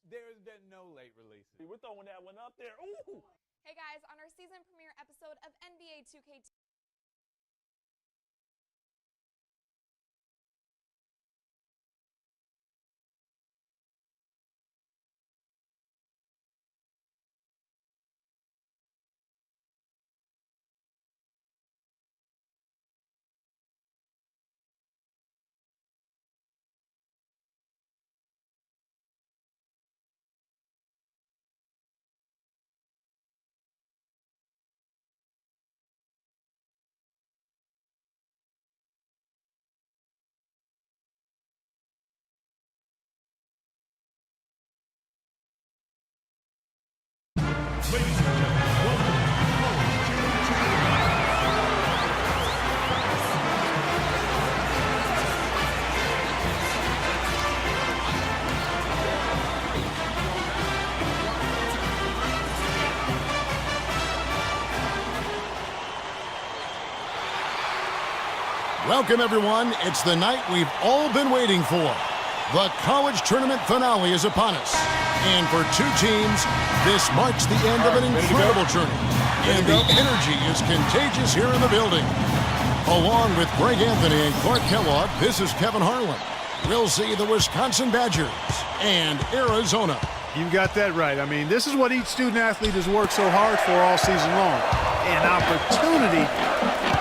There's been no late releases. We're throwing that one up there. Ooh! Hey guys, on our season premiere episode of NBA 2K2. Welcome, everyone. It's the night we've all been waiting for. The college tournament finale is upon us. And for two teams, this marks the end of an incredible journey. And the energy is contagious here in the building. Along with Greg Anthony and Clark Kellogg, this is Kevin Harlan. We'll see the Wisconsin Badgers and Arizona. You got that right. I mean, this is what each student-athlete has worked so hard for all season long. An opportunity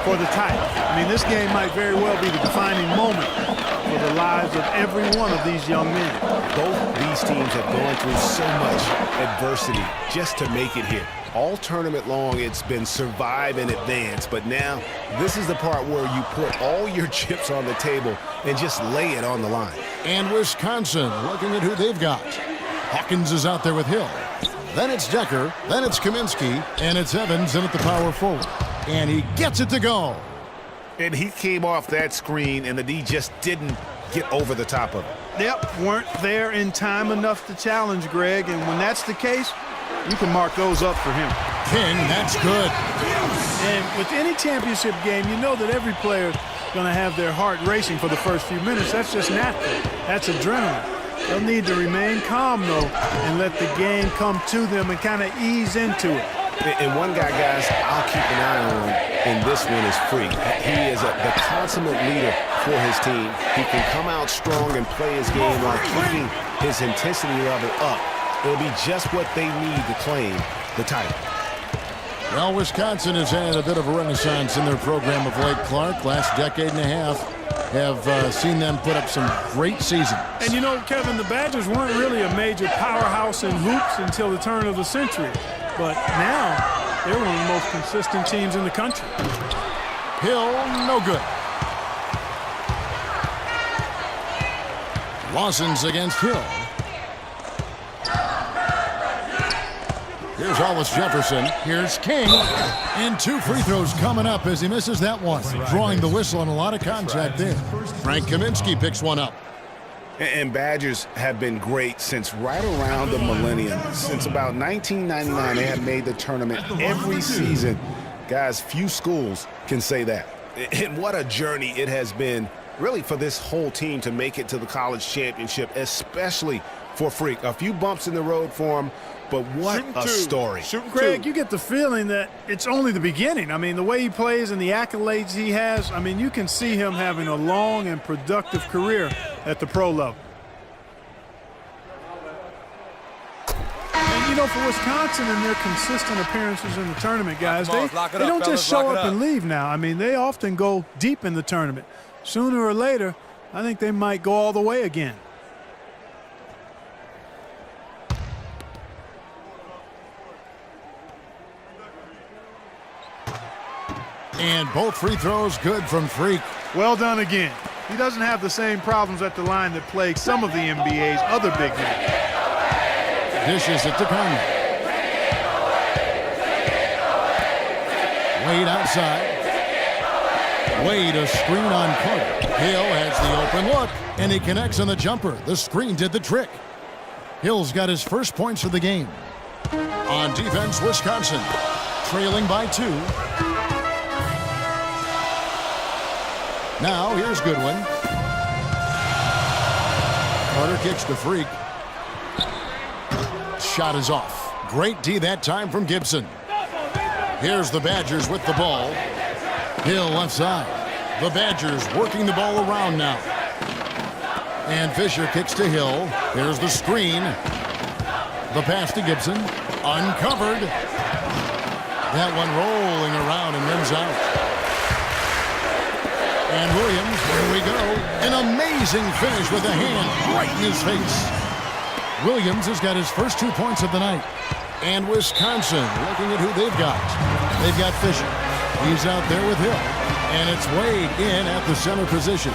for the title. I mean, this game might very well be the defining moment for the lives of every one of these young men. Both these teams have gone through so much adversity just to make it here. All tournament long, it's been survive and advance, but now this is the part where you put all your chips on the table and just lay it on the line. And Wisconsin looking at who they've got. Hawkins is out there with Hill. Then it's Decker, then it's Kaminsky, and it's Evans in at the power forward. And he gets it to go. And he came off that screen, and the D just didn't get over the top of it. Yep, weren't there in time enough to challenge Greg, and when that's the case, you can mark those up for him. King, that's good. And with any championship game, you know that every player is going to have their heart racing for the first few minutes. That's just natural. That's adrenaline. They'll need to remain calm, though, and let the game come to them and kind of ease into it. And one guy, guys, I'll keep an eye on in this one is Freak. He is the consummate leader for his team. He can come out strong and play his game while keeping his intensity level up. It'll be just what they need to claim the title. Well, Wisconsin has had a bit of a renaissance in their program of late, Clark. Last decade and a half have seen them put up some great seasons. And you know, Kevin, the Badgers weren't really a major powerhouse in hoops until the turn of the century. But now, they're one of the most consistent teams in the country. Hill, no good. Lawson's against Hill. Here's Hollis Jefferson. Here's King. And two free throws coming up as he misses that one. Drawing the whistle on a lot of contact there. Frank Kaminsky picks one up. And Badgers have been great since right around the millennium. Since about 1999, they have made the tournament every season. Guys, few schools can say that. And what a journey it has been, really, for this whole team to make it to the college championship, especially for Freak. A few bumps in the road for him, but what a story. Greg, you get the feeling that it's only the beginning. I mean, the way he plays and the accolades he has, I mean, you can see him having a long and productive career at the pro level. And, you know, for Wisconsin and their consistent appearances in the tournament, guys, they don't just show up and leave now. I mean, they often go deep in the tournament. Sooner or later, I think they might go all the way again. And both free throws good from Freak. Well done again. He doesn't have the same problems at the line that plague some of the NBA's other big men. Dishes it to Conley. Wade outside. Wade a screen on Carter. Hill has the open look, and he connects on the jumper. The screen did the trick. Hill's got his first points of the game. On defense, Wisconsin trailing by 2. Now, here's Goodwin. Carter kicks to Freak. shot is off. Great D that time from Gibson. Here's the Badgers with the ball. Hill left side. The Badgers working the ball around now. And Fisher kicks to Hill. Here's the screen. The pass to Gibson. Uncovered. That one rolling around and rims out. And Williams, here we go. An amazing finish with a hand right in his face. Williams has got his first 2 points of the night. And Wisconsin looking at who they've got. They've got Fisher. He's out there with Hill. And it's Wade in at the center position.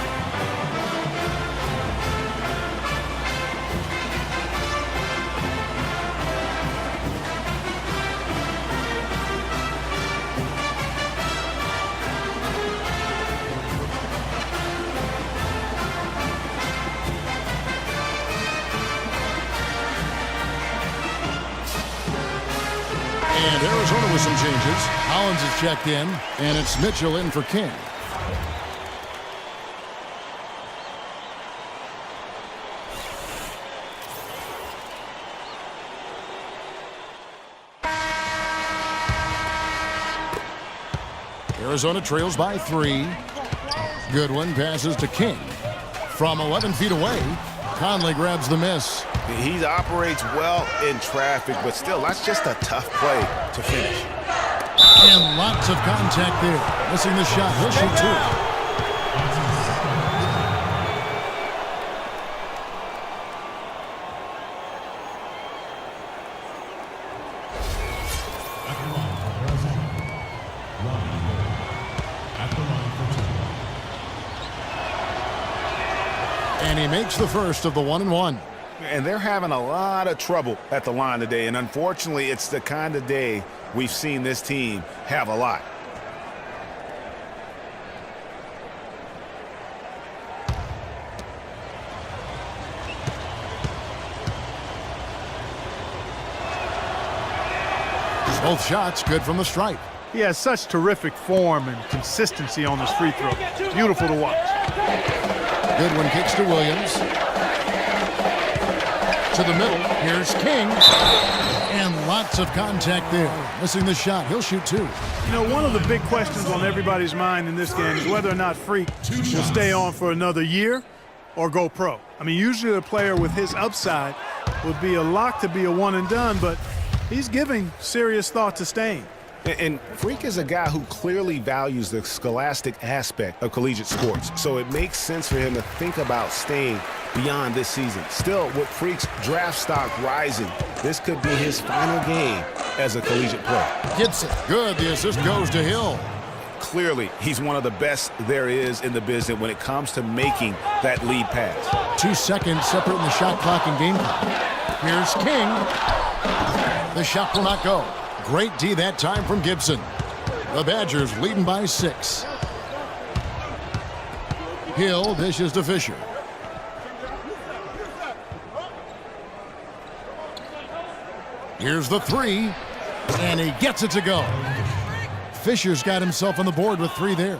And Arizona with some changes. Hollins is checked in, and it's Mitchell in for King. Arizona trails by 3. Goodwin passes to King. From 11 feet away, Conley grabs the miss. He operates well in traffic, but still, that's just a tough play to finish. And lots of contact there. Missing the shot. He'll shoot 2. And he makes the first of the 1-and-1. And they're having a lot of trouble at the line today, and unfortunately, it's the kind of day we've seen this team have a lot. Both shots good from the stripe. He has such terrific form and consistency on his free throw. Beautiful to watch. Goodwin kicks to Williams. To the middle. Here's King. And lots of contact there. Missing the shot. He'll shoot 2. You know, one of the big questions on everybody's mind in this game is whether or not Freak will stay on for another year or go pro. I mean, usually a player with his upside would be a lock to be a one-and-done, but he's giving serious thought to staying. And Freak is a guy who clearly values the scholastic aspect of collegiate sports, so it makes sense for him to think about staying beyond this season. Still, with Freak's draft stock rising, this could be his final game as a collegiate player. Gibson. Good. The assist goes to Hill. Clearly, he's one of the best there is in the business when it comes to making that lead pass. 2 seconds separating the shot clock and game clock. Here's King. The shot will not go. Great D that time from Gibson. The Badgers leading by 6. Hill dishes to Fisher. Here's the 3, and he gets it to go. Fisher's got himself on the board with 3 there.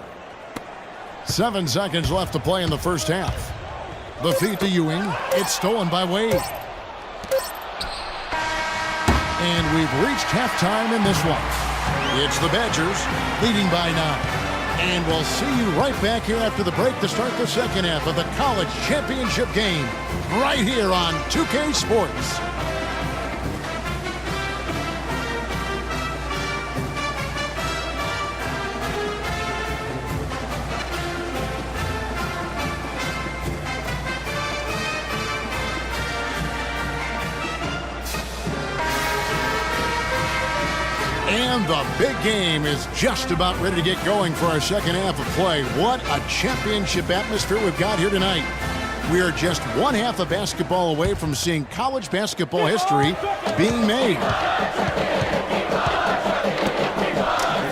7 seconds left to play in the first half. The feed to Ewing. It's stolen by Wade. And we've reached halftime in this one. It's the Badgers leading by 9. And we'll see you right back here after the break to start the second half of the college championship game right here on 2K Sports. And the big game is just about ready to get going for our second half of play. What a championship atmosphere we've got here tonight. We are just one half of basketball away from seeing college basketball history being made.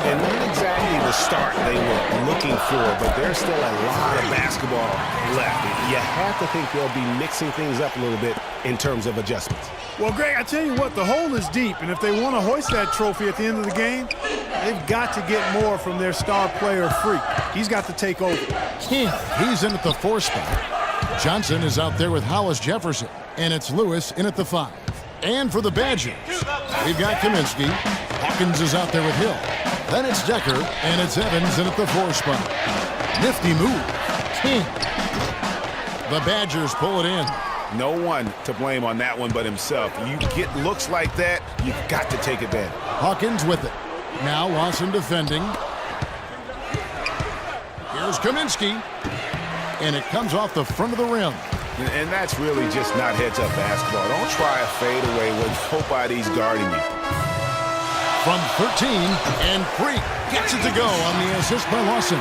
And not exactly the start they were looking for, but there's still a lot of basketball left. You have to think they'll be mixing things up a little bit in terms of adjustments. Well, Greg, I tell you what, the hole is deep, and if they want to hoist that trophy at the end of the game, they've got to get more from their star player, Freak. He's got to take over. King, he's in at the 4 spot. Johnson is out there with Hollis Jefferson, and it's Lewis in at the 5. And for the Badgers, we've got Kaminsky. Hawkins is out there with Hill. Then it's Decker, and it's Evans in at the 4 spot. Nifty move. King. The Badgers pull it in. No one to blame on that one but himself. You get looks like that, you've got to take advantage. Hawkins with it. Now Lawson defending. Here's Kaminsky. And it comes off the front of the rim. And that's really just not heads-up basketball. Don't try a fadeaway when nobody's guarding you. From 13, and Freak gets it to go on the assist by Lawson.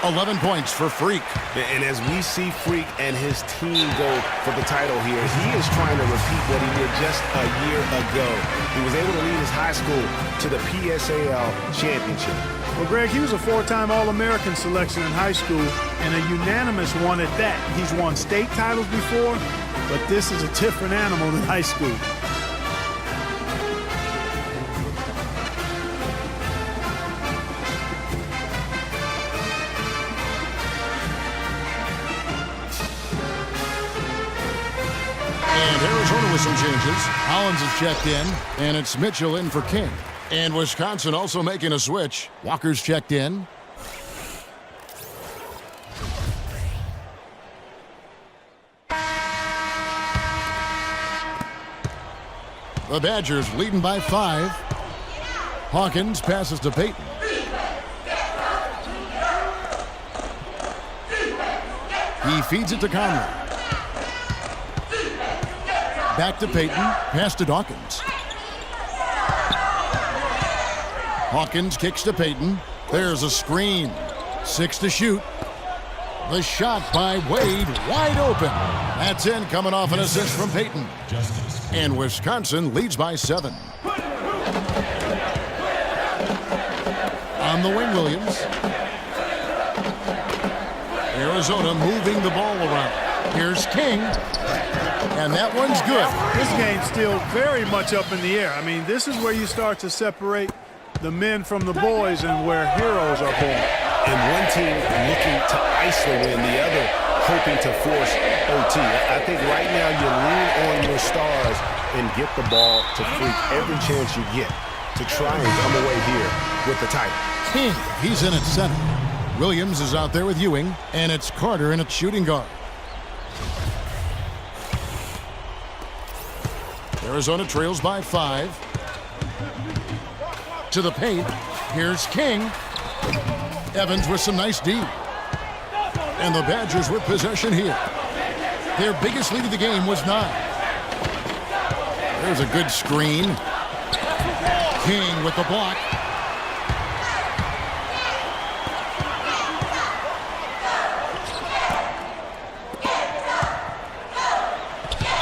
11 points for Freak. And as we see Freak and his team go for the title here, he is trying to repeat what he did just a year ago. He was able to lead his high school to the PSAL championship. Well, Greg, he was a 4-time All-American selection in high school and a unanimous one at that. He's won state titles before, but this is a different animal than high school. And Arizona with some changes. Hollins is checked in, and it's Mitchell in for King. And Wisconsin also making a switch. Walker's checked in. The Badgers leading by 5. Hawkins passes to Payton. He feeds it to Conley. Back to Payton, pass to Dawkins. Hawkins kicks to Payton. There's a screen. 6 to shoot. The shot by Wade, wide open. That's in, coming off an assist from Payton. And Wisconsin leads by 7. On the wing, Williams. Arizona moving the ball around. Here's King. And that one's good. This game's still very much up in the air. I mean, this is where you start to separate the men from the boys and where heroes are born. And one team looking to ice the win, the other hoping to force OT. I think right now you lean on your stars and get the ball to Freak every chance you get to try and come away here with the title. King, he's in at center. Williams is out there with Ewing, and it's Carter in at shooting guard. Arizona trails by 5. To the paint. Here's King. Evans with some nice D. And the Badgers with possession here. Their biggest lead of the game was 9. There's a good screen. King with the block.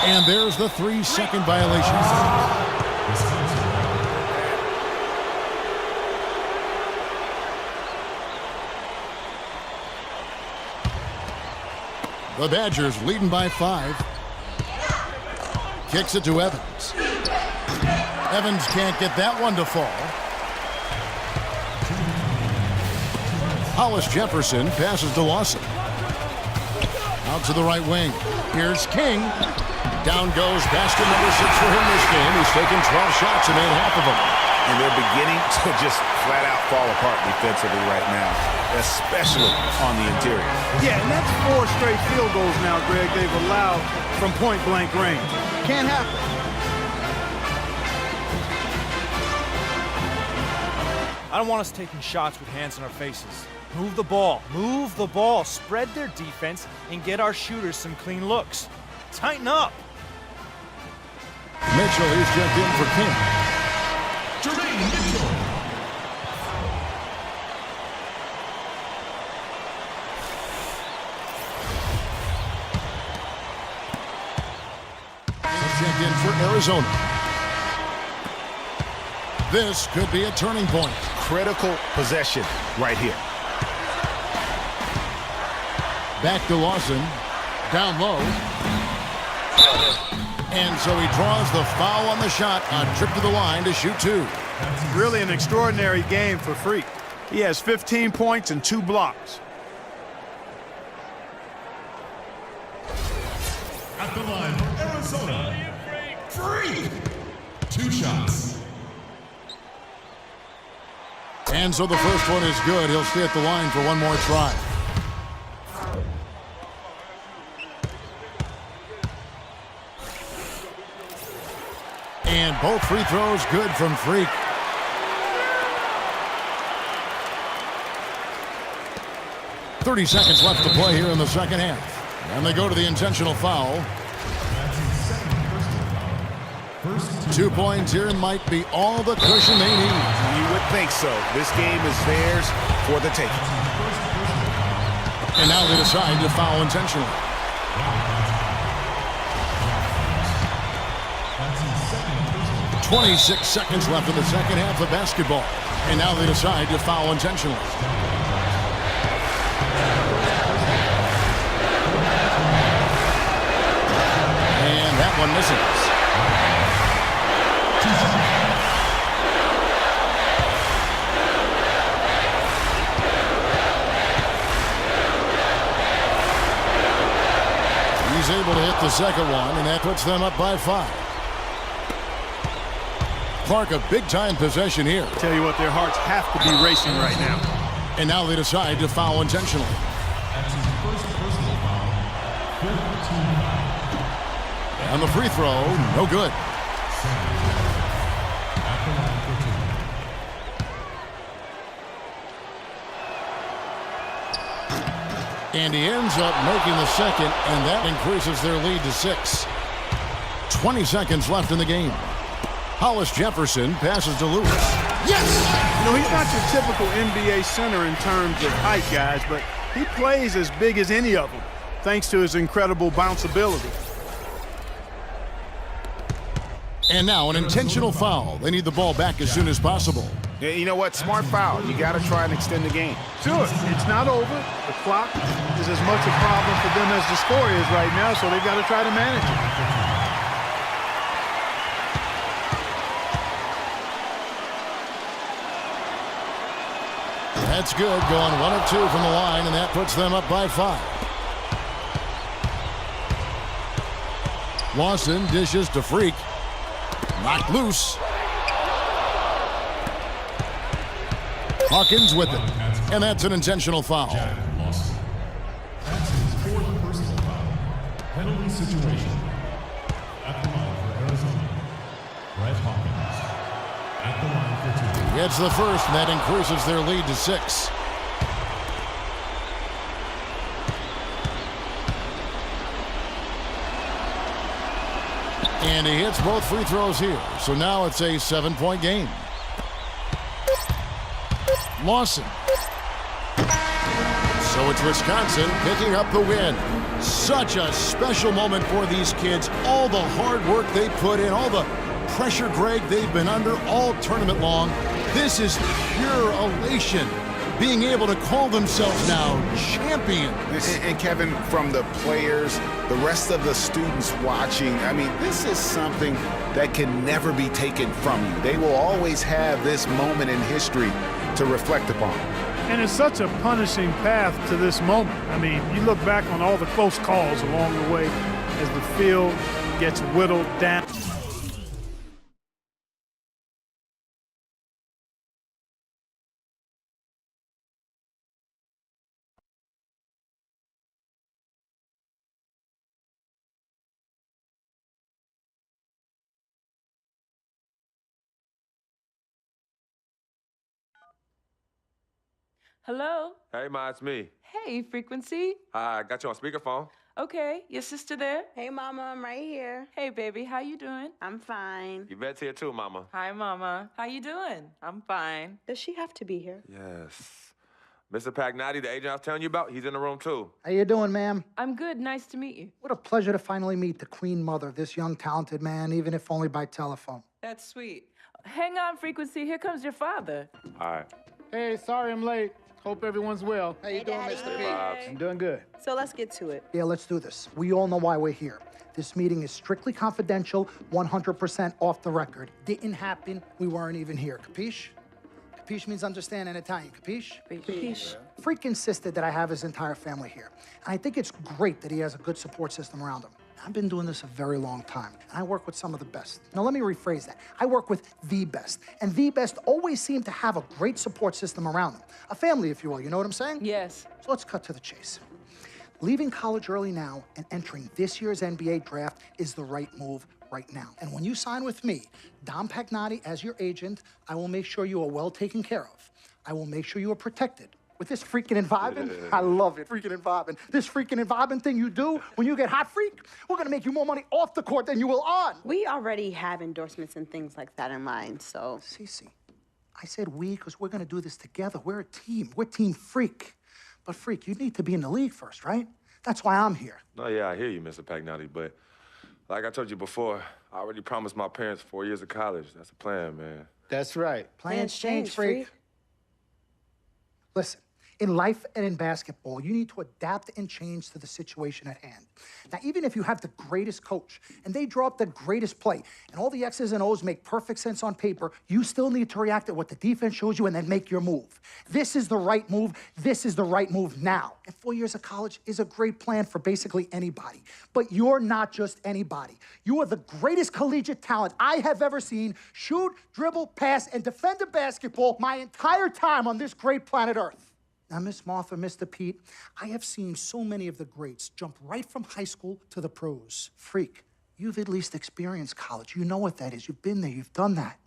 And there's the 3-second violation. The Badgers leading by 5. Kicks it to Evans. Evans can't get that one to fall. Hollis Jefferson passes to Lawson. Out to the right wing. Here's King. Down goes basket number 6 for him this game. He's taken 12 shots and made half of them. And they're beginning to just flat out fall apart defensively right now, especially on the interior. Yeah, and that's 4 straight field goals now, Greg, they've allowed from point-blank range. Can't happen. I don't want us taking shots with hands in our faces. Move the ball. Move the ball. Spread their defense and get our shooters some clean looks. Tighten up. Mitchell is checked in for King. Jermaine Mitchell. Checked in for Arizona. This could be a turning point. Critical possession right here. Back to Lawson. Down low. And so he draws the foul on the shot. A trip to the line to shoot 2. Really an extraordinary game for Freak. He has 15 points and 2 blocks. At the line, Arizona, Freak! 2 shots. And so the first one is good. He'll stay at the line for one more try. And both free throws good from Freak. .30 seconds left to play here in the second half. And they go to the intentional foul. That's his second personal foul. 2 points here might be all the cushion they need. You would think so. This game is theirs for the taking. And now they decide to foul intentionally. That's his second personal foul. 26 seconds left in the second half of basketball. And now they decide to foul intentionally. And that one misses. He's able to hit the second one, and that puts them up by 5. Clark, a big-time possession here. Tell you what, their hearts have to be racing right now. And now they decide to foul intentionally. That's his first personal foul. 15. And the free throw, no good. At the line for 2. And he ends up making the second, and that increases their lead to 6. 20 seconds left in the game. Hollis Jefferson passes to Lewis. Yes! You know, he's not your typical NBA center in terms of height, guys, but he plays as big as any of them, thanks to his incredible bounceability. And now an intentional foul. They need the ball back as soon as possible. Yeah, you know what? Smart foul. You got to try and extend the game. Sure, it's not over. The clock is as much a problem for them as the score is right now, so they've got to try to manage it. That's good, going 1 of 2 from the line, and that puts them up by 5. Lawson dishes to Freak. Knocked loose. Hawkins with it. And that's an intentional foul. Jack Lawson. That's his 4th personal foul. Penalty situation. At the line for Arizona, Brett Hawkins. At the line for 2. Gets the first, and that increases their lead to 6. And he hits both free throws here. So now it's a 7-point game. Lawson. So it's Wisconsin picking up the win. Such a special moment for these kids. All the hard work they put in, all the pressure, Greg, they've been under all tournament long. This is pure elation. Being able to call themselves now champions. And Kevin, from the players, the rest of the students watching, I mean, this is something that can never be taken from you. They will always have this moment in history to reflect upon. And it's such a punishing path to this moment. I mean, you look back on all the close calls along the way as the field gets whittled down. Hello? Hey, Ma, it's me. Hey, Frequency. I got you on speakerphone. Okay, your sister there? Hey, Mama, I'm right here. Hey, baby, how you doing? I'm fine. Yvette's here too, Mama. Hi, Mama. How you doing? I'm fine. Does she have to be here? Yes. Mr. Pagnotti, the agent I was telling you about, he's in the room too. How you doing, ma'am? I'm good. Nice to meet you. What a pleasure to finally meet the queen mother of this young, talented man, even if only by telephone. That's sweet. Hang on, Frequency. Here comes your father. All right. Hey, sorry I'm late. Hope everyone's well. How you doing, Mr. P? I'm doing good. So let's get to it. Yeah, let's do this. We all know why we're here. This meeting is strictly confidential, 100% off the record. Didn't happen. We weren't even here. Capiche? Capiche means understand in Italian. Capiche? Capiche. Freak insisted that I have his entire family here. And I think it's great that he has a good support system around him. I've been doing this a very long time, and I work with some of the best. Now, let me rephrase that. I work with the best, and the best always seem to have a great support system around them. A family, if you will, you know what I'm saying? Yes. So let's cut to the chase. Leaving college early now and entering this year's NBA draft is the right move right now. And when you sign with me, Dom Pagnotti, as your agent, I will make sure you are well taken care of. I will make sure you are protected. With this freaking environment, I love it, freaking environment. This freaking environment thing you do when you get hot, freak, we're gonna make you more money off the court than you will on. We already have endorsements and things like that in line, so. Cece, I said we because we're gonna do this together. We're a team. We're Team Freak. But Freak, you need to be in the league first, right? That's why I'm here. No, yeah, I hear you, Mr. Pagnotti, but like I told you before, I already promised my parents 4 years of college. That's the plan, man. That's right. Plans change, Freak. Listen. In life and in basketball, you need to adapt and change to the situation at hand. Now, even if you have the greatest coach and they draw up the greatest play and all the X's and O's make perfect sense on paper, you still need to react to what the defense shows you and then make your move. This is the right move. This is the right move now. And 4 years of college is a great plan for basically anybody. But you're not just anybody. You are the greatest collegiate talent I have ever seen shoot, dribble, pass, and defend a basketball my entire time on this great planet Earth. Now, Miss Martha, Mr. Pete, I have seen so many of the greats jump right from high school to the pros. Freak, you've at least experienced college. You know what that is. You've been there. You've done that.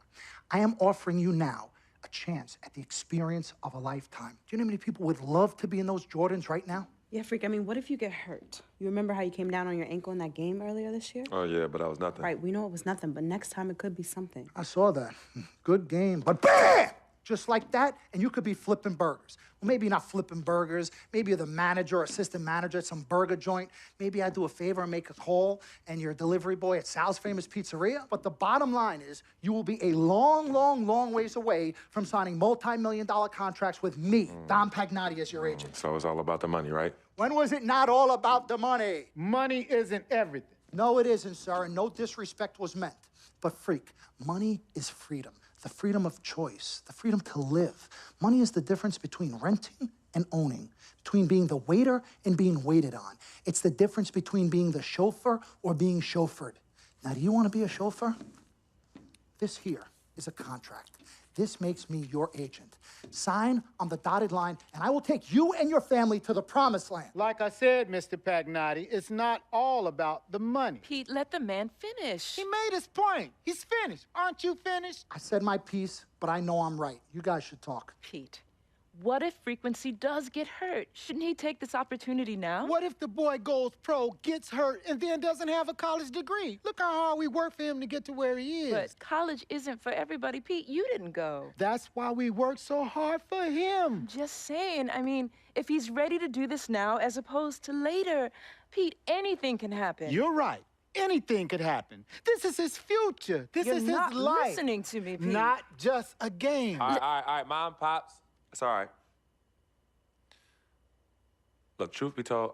I am offering you now a chance at the experience of a lifetime. Do you know how many people would love to be in those Jordans right now? Yeah, Freak, I mean, what if you get hurt? You remember how you came down on your ankle in that game earlier this year? Oh, yeah, but that was nothing. Right, we know it was nothing, but next time it could be something. I saw that. Good game, but BAM! Just like that, and you could be flipping burgers. Well, maybe not flipping burgers. Maybe you're the manager or assistant manager at some burger joint. Maybe I do a favor and make a call, and you're a delivery boy at Sal's Famous Pizzeria. But the bottom line is, you will be a long, long, long ways away from signing multi-million-dollar contracts with me, Dom Pagnotti, as your agent. So it's all about the money, right? When was it not all about the money? Money isn't everything. No, it isn't, sir, and no disrespect was meant. But Freak, money is freedom. The freedom of choice, the freedom to live. Money is the difference between renting and owning, between being the waiter and being waited on. It's the difference between being the chauffeur or being chauffeured. Now, do you want to be a chauffeur? This here is a contract. This makes me your agent. Sign on the dotted line, and I will take you and your family to the promised land. Like I said, Mr. Pagnotti, it's not all about the money. Pete, let the man finish. He made his point. He's finished. Aren't you finished? I said my piece, but I know I'm right. You guys should talk. Pete, what if Frequency does get hurt? Shouldn't he take this opportunity now? What if the boy goes pro, gets hurt, and then doesn't have a college degree? Look how hard we work for him to get to where he is. But college isn't for everybody. Pete, you didn't go. That's why we work so hard for him. Just saying. I mean, if he's ready to do this now as opposed to later, Pete, anything can happen. You're right. Anything could happen. This is his future. This is his life. You're not listening to me, Pete. Not just a game. All right, Mom, Pops. It's all right. Look, truth be told,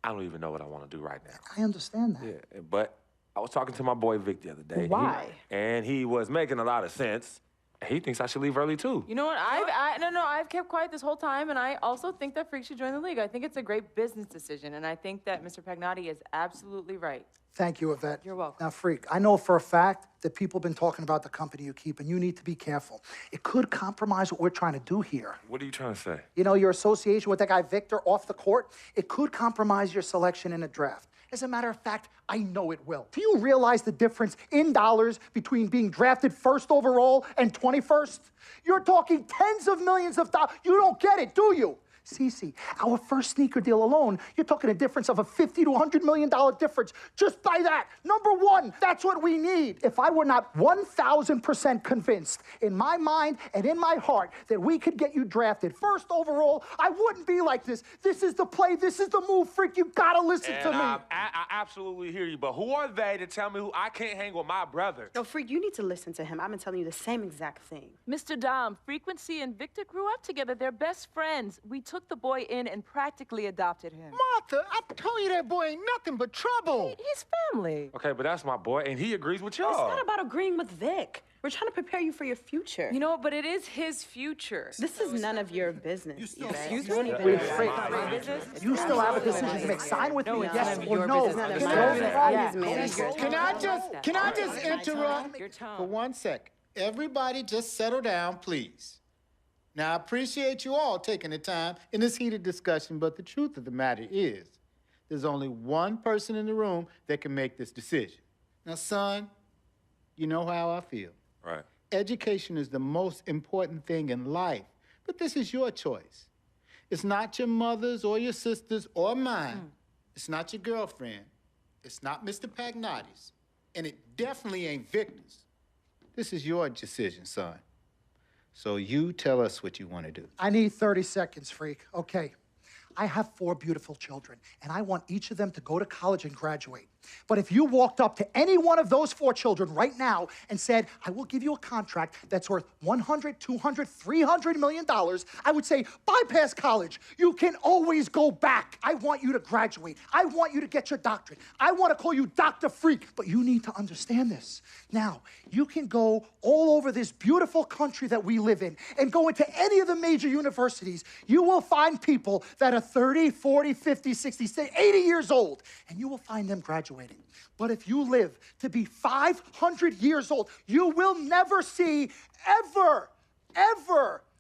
I don't even know what I want to do right now. I understand that. Yeah, but I was talking to my boy Vic the other day. Why? And he was making a lot of sense. He thinks I should leave early, too. You know what? I've kept quiet this whole time, and I also think that Freak should join the league. I think it's a great business decision, and I think that Mr. Pagnotti is absolutely right. Thank you, Yvette. You're welcome. Now, Freak, I know for a fact that people have been talking about the company you keep, and you need to be careful. It could compromise what we're trying to do here. What are you trying to say? You know, your association with that guy Victor off the court, it could compromise your selection in a draft. As a matter of fact, I know it will. Do you realize the difference in dollars between being drafted first overall and 21st? You're talking tens of millions of dollars. You don't get it, do you? Cece, our first sneaker deal alone, you're talking a difference of a $50 to $100 million difference just by that. Number one, that's what we need. If I were not 1,000% convinced in my mind and in my heart that we could get you drafted first overall, I wouldn't be like this. This is the play. This is the move, Freak. You gotta listen to me. I absolutely hear you, but who are they to tell me who I can't hang with my brother? No, Freak, you need to listen to him. I've been telling you the same exact thing. Mr. Dom, Frequency and Victor grew up together. They're best friends. We took took the boy in and practically adopted him. Martha, I told you that boy ain't nothing but trouble. He's family. Okay, but that's my boy, and he agrees with y'all. It's not about agreeing with Vic. We're trying to prepare you for your future. You know, but it is his future. This is none of your business. Excuse You don't me? even Wait, know Frank, about my business. You still have a decision to make. Sign with me, it's yes none of or your no. business. It's None no of your problem. business. Can I just interrupt Your tone. for 1 second? Everybody just settle down, please. Now, I appreciate you all taking the time in this heated discussion, but the truth of the matter is, there's only one person in the room that can make this decision. Now, son, you know how I feel. Right. Education is the most important thing in life, but this is your choice. It's not your mother's or your sister's or mine. It's not your girlfriend. It's not Mr. Pagnotti's. And it definitely ain't Victor's. This is your decision, son. So you tell us what you want to do. I need 30 seconds, freak. Okay. I have 4 beautiful children, and I want each of them to go to college and graduate. But if you walked up to any one of those 4 children right now and said, I will give you a contract that's worth $100, $200, $300 million, I would say, bypass college. You can always go back. I want you to graduate. I want you to get your doctorate. I want to call you Dr. Freak, but you need to understand this. Now, you can go all over this beautiful country that we live in and go into any of the major universities. You will find people that are 30, 40, 50, 60, 80 years old, and you will find them graduating. But if you live to be 500 years old, you will never see ever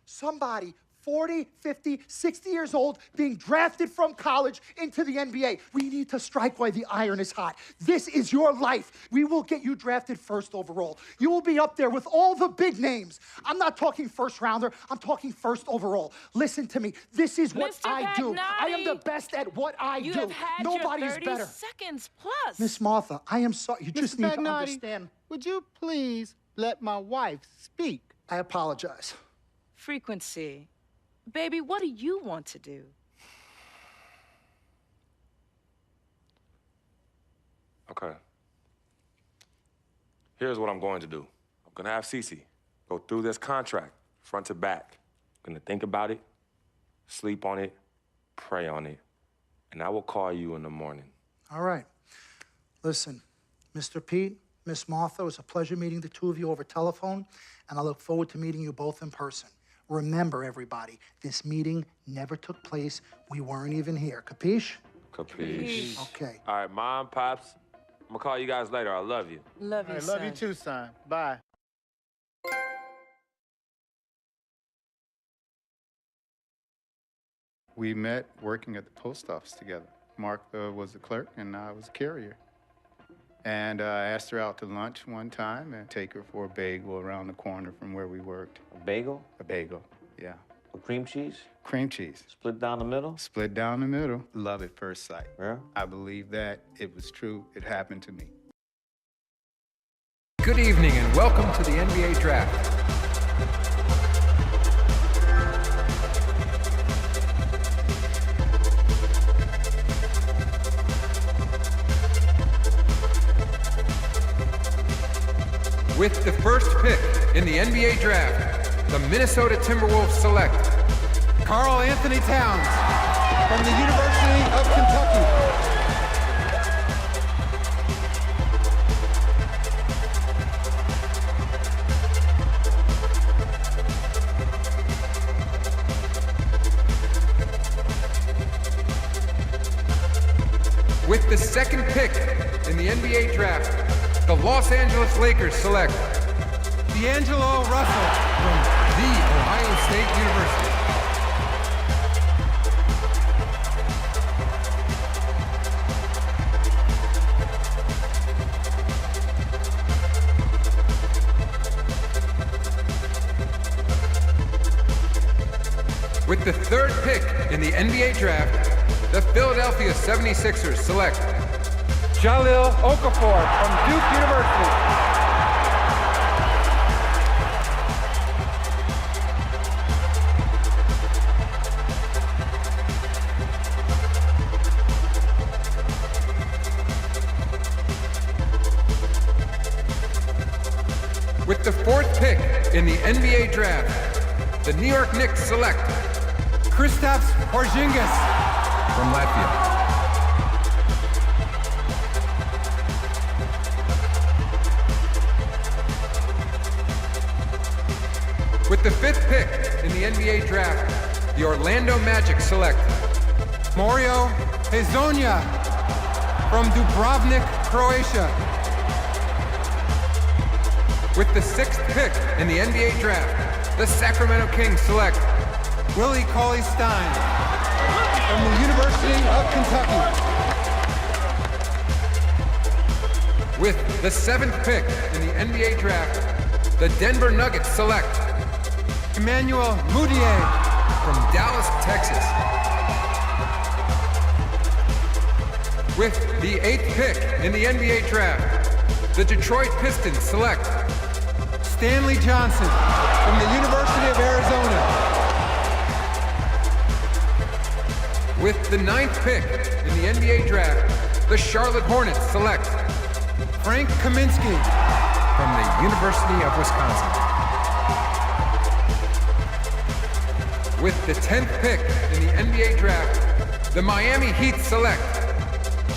somebody 40, 50, 60 years old being drafted from college into the NBA. We need to strike while the iron is hot. This is your life. We will get you drafted first overall. You will be up there with all the big names. I'm not talking first rounder. I'm talking first overall. Listen to me. This is what Mr. I do. I am the Pagnotti, best at what I You do. have had Nobody your is 30 better. seconds plus. Miss Martha, I am sorry. You just Mr. need to Pagnotti, understand. would you please let my wife speak? I apologize. Frequency. Baby, what do you want to do? Okay. Here's what I'm going to do. I'm gonna have Cece go through this contract, front to back. I'm gonna think about it, sleep on it, pray on it, and I will call you in the morning. All right. Listen, Mr. Pete, Miss Martha, it was a pleasure meeting the two of you over telephone, and I look forward to meeting you both in person. Remember, everybody, this meeting never took place. We weren't even here. Capiche? Capiche. Okay. All right, Mom, Pops, I'm gonna call you guys later. I love you. Love you, I love you too, son. Bye. We met working at the post office together. Mark was the clerk, and I was a carrier. And I asked her out to lunch one time and take her for a bagel around the corner from where we worked. A bagel? A bagel, yeah. With cream cheese? Cream cheese. Split down the middle? Split down the middle. Love at first sight. Yeah? I believe that. It was true. It happened to me. Good evening and welcome to the NBA Draft. With the first pick in the NBA Draft, the Minnesota Timberwolves select Karl Anthony Towns from the University of Kentucky. With the second pick in the NBA Draft, the Los Angeles Lakers select D'Angelo Russell from The Ohio State University. With the third pick in the NBA Draft, the Philadelphia 76ers select Jahlil Okafor from Duke University. With the fourth pick in the NBA Draft, the New York Knicks select Kristaps Porzingis from Latvia. With the 5th pick in the NBA draft, the Orlando Magic select Mario Hezonja from Dubrovnik, Croatia. With the 6th pick in the NBA draft, the Sacramento Kings select Willie Cauley-Stein from the University of Kentucky. With the 7th pick in the NBA draft, the Denver Nuggets select Emmanuel Mudiay from Dallas, Texas. With the 8th pick in the NBA draft, the Detroit Pistons select Stanley Johnson from the University of Arizona. With the 9th pick in the NBA draft, the Charlotte Hornets select Frank Kaminsky from the University of Wisconsin. With the 10th pick in the NBA draft, the Miami Heat select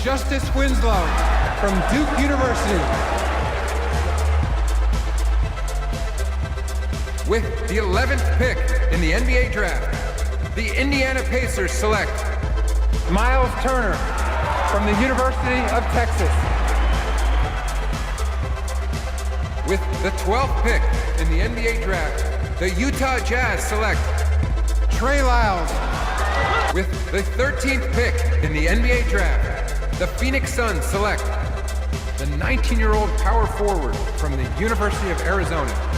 Justice Winslow from Duke University. With the 11th pick in the NBA draft, the Indiana Pacers select Miles Turner from the University of Texas. With the 12th pick in the NBA draft, the Utah Jazz select Trey Lyles. With the 13th pick in the NBA draft, the Phoenix Suns select the 19-year-old power forward from the University of Arizona.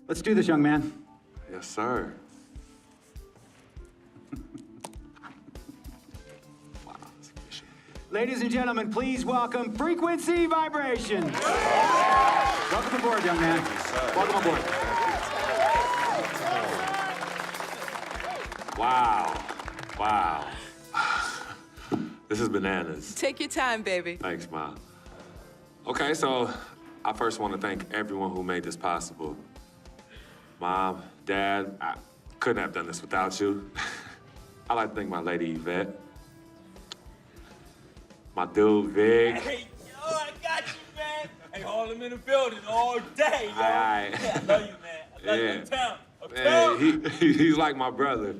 Let's do this, young man. Yes, sir. Ladies and gentlemen, please welcome Frequency Vibrations. Welcome aboard, young man. Welcome aboard. Wow. Wow. This is bananas. Take your time, baby. Thanks, Ma. Okay, so I first want to thank everyone who made this possible. Mom, Dad, I couldn't have done this without you. I'd like to thank my lady Yvette, my dude Vic. Hey, yo, I got you, man. Hey, Harlem in the building all day, yo. Aye. Yeah, I love you, man. I love you in town. Man, he's like my brother.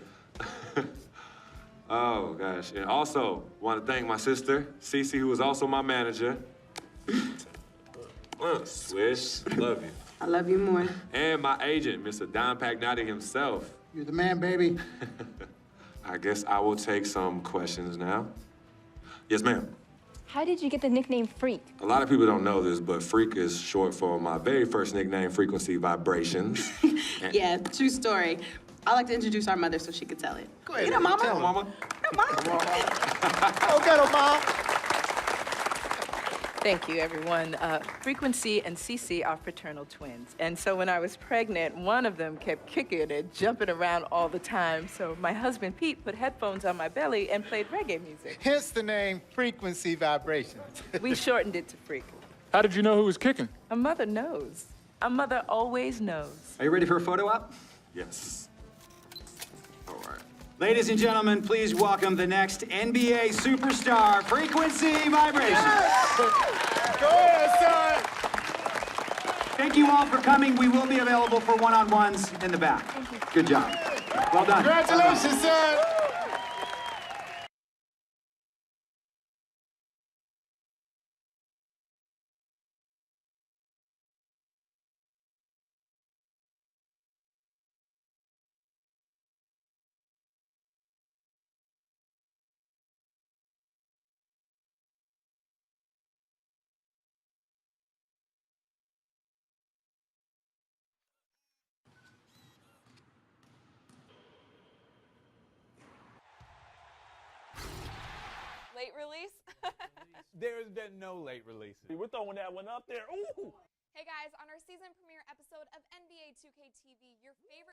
Oh, gosh. And also, want to thank my sister, Cece, who was also my manager. Swish, love you. I love you more. And my agent, Mr. Don Pagnotti himself. You're the man, baby. I guess I will take some questions now. Yes, ma'am. How did you get the nickname Freak? A lot of people don't know this, but Freak is short for my very first nickname, Frequency Vibrations. Yeah, true story. I like to introduce our mother so she could tell it. Go ahead. You know, Mama. Tell her, Mama. Oh, get her, Mom. Thank you, everyone. Frequency and Cece are fraternal twins. And so when I was pregnant, one of them kept kicking and jumping around all the time. So my husband, Pete, put headphones on my belly and played reggae music. Hence the name Frequency Vibrations. We shortened it to Freak. How did you know who was kicking? A mother knows. A mother always knows. Are you ready for a photo op? Yes. All right. Ladies and gentlemen, please welcome the next NBA superstar, Frequency Vibrations. Go ahead, son. Thank you all for coming. We will be available for one-on-ones in the back. Good job. Well done. Congratulations, son. Late release? There's been no late releases. We're throwing that one up there. Ooh! Hey guys, on our season premiere episode of NBA 2K TV, your favorite